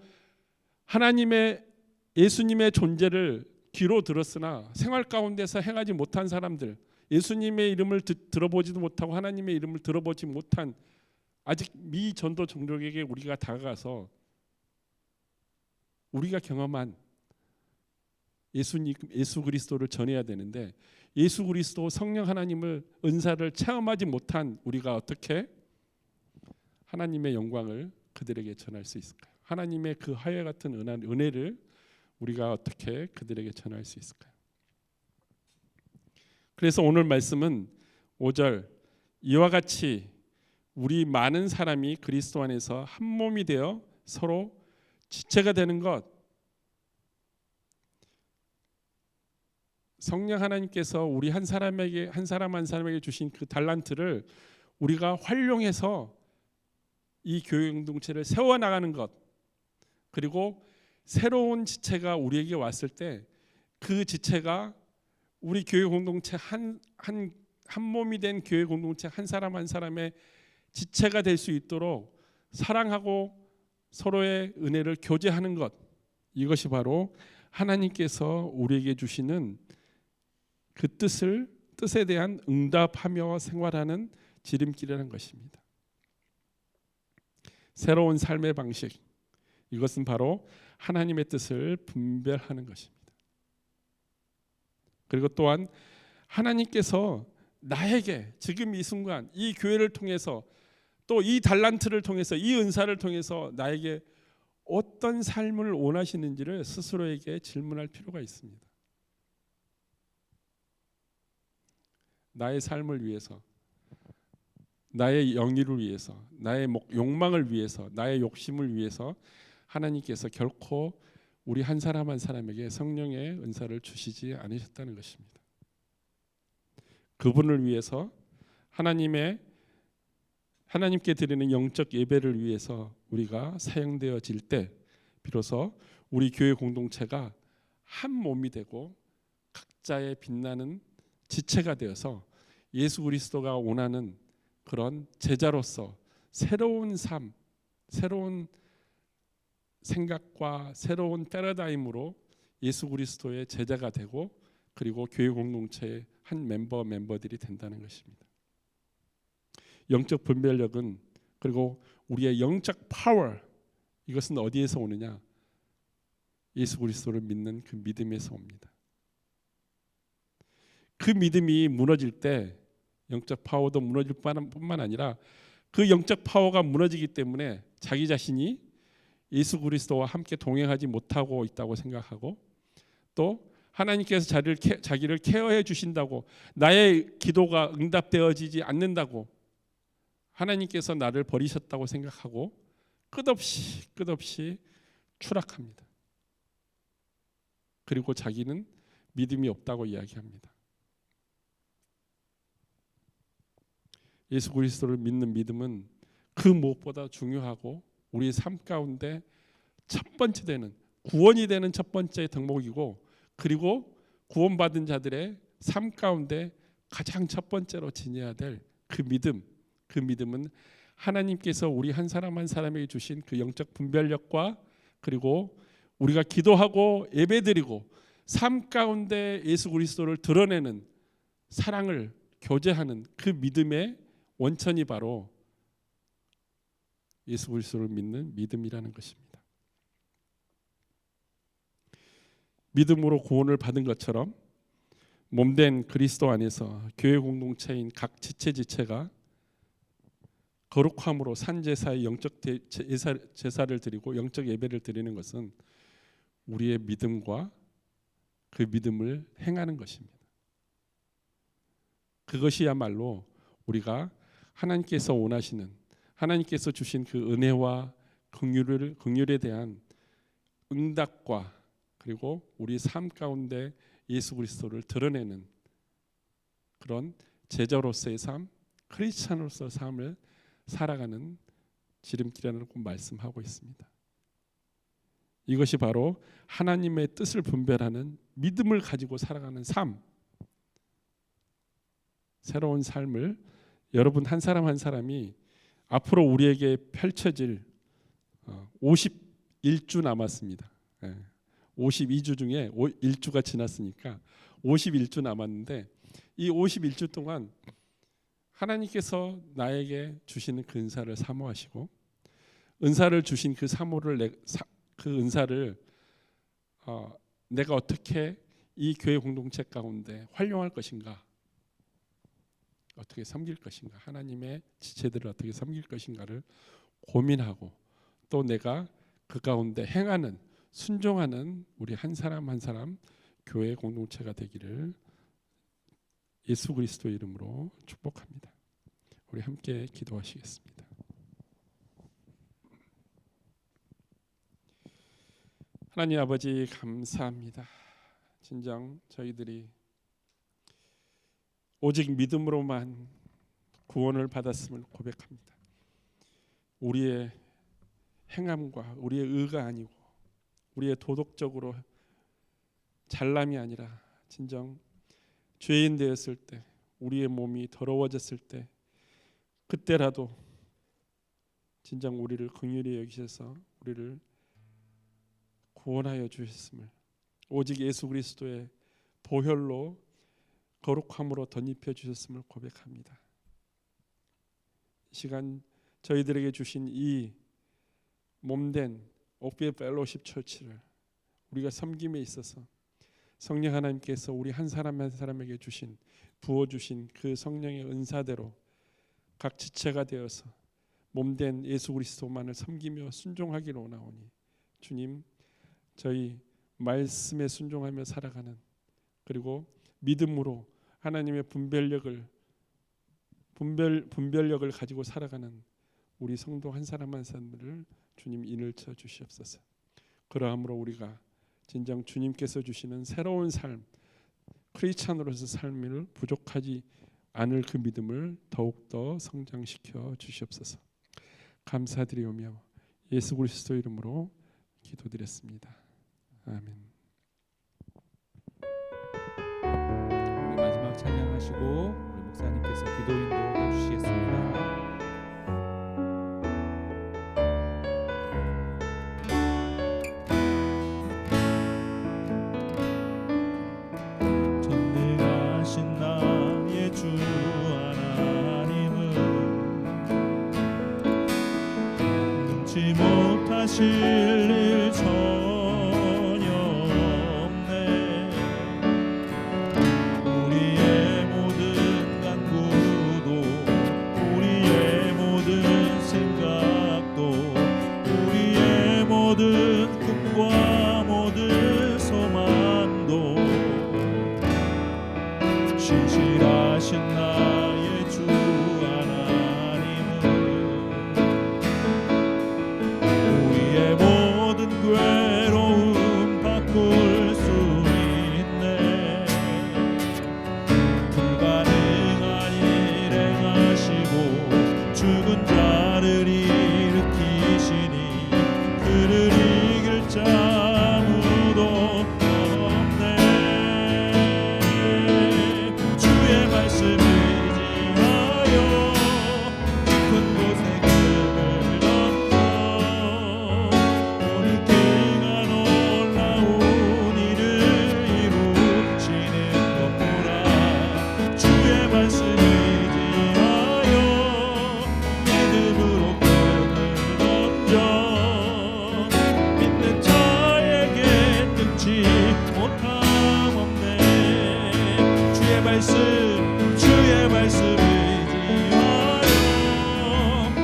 Speaker 3: 예수님의 존재를 귀로 들었으나 생활 가운데서 행하지 못한 사람들 예수님의 이름을 들어보지도 못하고 하나님의 이름을 들어보지 못한 아직 미전도 종족에게 우리가 다가가서 우리가 경험한 예수 그리스도를 전해야 되는데 예수 그리스도 성령 하나님을 은사를 체험하지 못한 우리가 어떻게 하나님의 영광을 그들에게 전할 수 있을까요? 하나님의 그 하여 같은 은혜를 우리가 어떻게 그들에게 전할 수 있을까요? 그래서 오늘 말씀은 5절 이와 같이 우리 많은 사람이 그리스도 안에서 한 몸이 되어 서로 지체가 되는 것 성령 하나님께서 우리 한 사람 한 사람에게 주신 그 달란트를 우리가 활용해서 이 교회 공동체를 세워나가는 것 그리고 새로운 지체가 우리에게 왔을 때 그 지체가 우리 교회 공동체 한 몸이 된 교회 공동체 한 사람 한 사람의 지체가 될 수 있도록 사랑하고 서로의 은혜를 교제하는 것 이것이 바로 하나님께서 우리에게 주시는 그 뜻에 대한 응답하며 생활하는 지름길이라는 것입니다. 새로운 삶의 방식 이것은 바로 하나님의 뜻을 분별하는 것입니다. 그리고 또한 하나님께서 나에게 지금 이 순간 이 교회를 통해서 또 이 달란트를 통해서 이 은사를 통해서 나에게 어떤 삶을 원하시는지를 스스로에게 질문할 필요가 있습니다. 나의 삶을 위해서 나의 영의를 위해서 나의 욕망을 위해서 나의 욕심을 위해서 하나님께서 결코 우리 한 사람 한 사람에게 성령의 은사를 주시지 않으셨다는 것입니다. 그분을 위해서 하나님께 드리는 영적 예배를 위해서 우리가 사용되어질 때 비로소 우리 교회 공동체가 한 몸이 되고 각자의 빛나는 지체가 되어서 예수 그리스도가 원하는 그런 제자로서 새로운 삶, 새로운 생각과 새로운 패러다임으로 예수 그리스도의 제자가 되고 그리고 교회 공동체의 한 멤버들이 된다는 것입니다. 영적 분별력은 그리고 우리의 영적 파워, 이것은 어디에서 오느냐? 예수 그리스도를 믿는 그 믿음에서 옵니다. 그 믿음이 무너질 때 영적 파워도 무너질 뿐만 아니라 그 영적 파워가 무너지기 때문에 자기 자신이 예수 그리스도와 함께 동행하지 못하고 있다고 생각하고 또 하나님께서 자기를 케어해 주신다고 나의 기도가 응답되어지지 않는다고 하나님께서 나를 버리셨다고 생각하고 끝없이 추락합니다. 그리고 자기는 믿음이 없다고 이야기합니다. 예수 그리스도를 믿는 믿음은 그 무엇보다 중요하고 우리의 삶 가운데 첫 번째 되는 구원이 되는 첫 번째 덕목이고 그리고 구원받은 자들의 삶 가운데 가장 첫 번째로 지녀야 될 그 믿음은 하나님께서 우리 한 사람 한 사람에게 주신 그 영적 분별력과 그리고 우리가 기도하고 예배드리고 삶 가운데 예수 그리스도를 드러내는 사랑을 교제하는 그 믿음의 원천이 바로 예수 그리스도를 믿는 믿음이라는 것입니다. 믿음으로 구원을 받은 것처럼 몸된 그리스도 안에서 교회 공동체인 각 지체가 거룩함으로 산제사의 영적 제사를 드리고 영적 예배를 드리는 것은 우리의 믿음과 그 믿음을 행하는 것입니다. 그것이야말로 우리가 하나님께서 원하시는 하나님께서 주신 그 은혜와 긍휼에 대한 응답과 그리고 우리 삶 가운데 예수 그리스도를 드러내는 그런 제자로서의 삶, 크리스찬으로서의 삶을 살아가는 지름길이라고 말씀하고 있습니다. 이것이 바로 하나님의 뜻을 분별하는 믿음을 가지고 살아가는 삶, 새로운 삶을 여러분 한 사람 한 사람이 앞으로 우리에게 펼쳐질 51주 남았습니다. 52주 중에 1주가 지났으니까 51주 남았는데 이 51주 동안 하나님께서 나에게 주시는 그 은사를 사모하시고 은사를 주신 그 그 은사를 내가 어떻게 이 교회 공동체 가운데 활용할 것인가, 어떻게 섬길 것인가, 하나님의 지체들을 어떻게 섬길 것인가를 고민하고 또 내가 그 가운데 행하는 순종하는 우리 한 사람 한 사람 교회 공동체가 되기를 예수 그리스도의 이름으로 축복합니다. 우리 함께 기도하시겠습니다. 하나님 아버지 감사합니다. 진정 저희들이 오직 믿음으로만 구원을 받았음을 고백합니다. 우리의 행함과 우리의 의가 아니고 우리의 도덕적으로 잘남이 아니라 진정 죄인 되었을 때 우리의 몸이 더러워졌을 때 그때라도 진정 우리를 긍휼히 여기셔서 우리를 구원하여 주셨음을 오직 예수 그리스도의 보혈로 거룩함으로 덧입혀 주셨음을 고백합니다. 이 시간 저희들에게 주신 이 몸된 옥비의 펠로십 처치를 우리가 섬김에 있어서 성령 하나님께서 우리 한 사람 한 사람에게 부어주신 그 성령의 은사대로 각 지체가 되어서 몸된 예수 그리스도만을 섬기며 순종하기를 원하오니 주님 저희 말씀에 순종하며 살아가는 그리고 믿음으로 하나님의 분별력을 가지고 살아가는 우리 성도 한 사람 한 사람들을 주님 인을 쳐 주시옵소서. 그러함으로 우리가 진정 주님께서 주시는 새로운 삶, 크리스찬으로서 삶을 부족하지 않을 그 믿음을 더욱더 성장시켜 주시옵소서. 감사드리오며 예수 그리스도 이름으로 기도드렸습니다. 아멘.
Speaker 1: 기도 인도 해주시겠습니다.
Speaker 2: 전능하신 나의 주 하나님은 능치 못하실 일 전혀 없네. 우리의 모든 간구도 우리의 모든 생각도 우리의 모든 꿈과 모든 소망도 신실하신 나의 주 하나님은 우리의 모든 괴로움 바꿀 수 있네. 불가능한 일 행하시고 죽은 자를 일으키시니 그를 이길 자 아무도 없네. 주의 말씀을 의지하여 깊은 곳에 금을 던져 오늘 그가 놀라운 일을 이루시는 것보라. 주의 말씀을 의지하여 믿음으로 금을 던져 믿는 자에게 능치 못함 없네. 주의 말씀 의지하여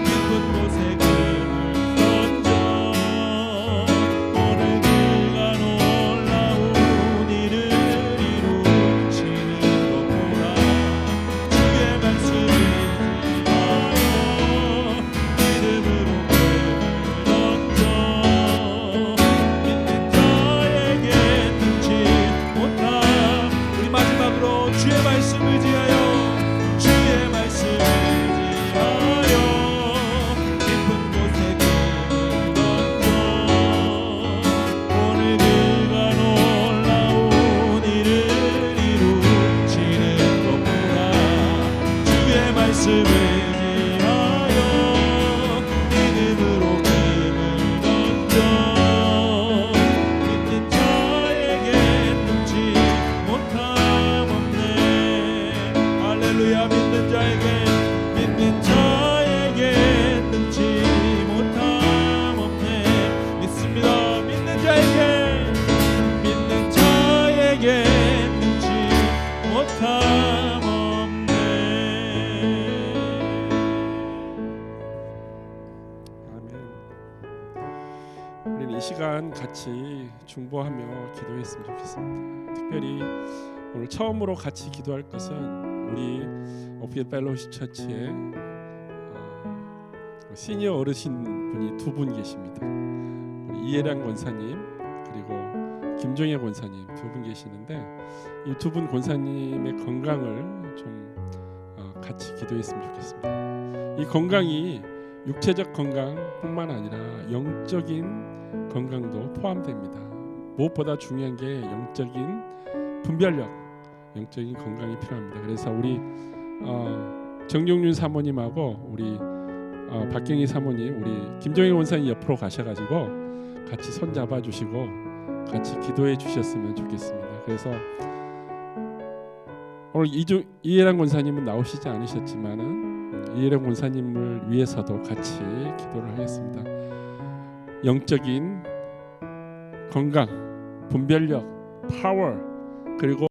Speaker 2: 깊은 곳에 금을 던져 오늘 그가 놀라운 일을 이루시는 것보라. 주의 말씀 의지하여 믿음으로 금을 던져 믿는 자에게 능치 못함. 우리 마지막으로 주의 말씀 의지하여 주의 말씀 의지하여 깊은 곳에 금을 던져 오늘 그가 놀라운 일을 이루시는 것보라. 주의 말씀 의지하여 믿음으로 금을 던져 믿는 자에게 능치 못함 없네. 할렐루야. 믿는 자에게 능치 못함 없네. 믿습니다. 믿는 자에게 능치 못함 없네.
Speaker 3: 아멘. 우리는 이 시간 같이 중보하며 기도했으면 좋겠습니다. 특별히 오늘 처음으로 같이 기도할 것은 우리 오피드 펠로우십 처치의 시니어 어르신 분이 두 분 계십니다. 우리 이해랑 권사님 그리고 김종혜 권사님 두 분 계시는데 이 두 분 권사님의 건강을 좀 같이 기도했으면 좋겠습니다. 이 건강이 육체적 건강뿐만 아니라 영적인 건강도 포함됩니다. 무엇보다 중요한 게 영적인 분별력, 영적인 건강이 필요합니다. 그래서 우리 정종윤 사모님하고 우리 박경희 사모님, 우리 김종희 원사님 옆으로 가셔가지고 같이 손 잡아주시고 같이 기도해 주셨으면 좋겠습니다. 그래서 오늘 이해랑 권사님은 나오시지 않으셨지만은 이해랑 권사님을 위해서도 같이 기도를 하겠습니다. 영적인 건강, 분별력, 파워 그리고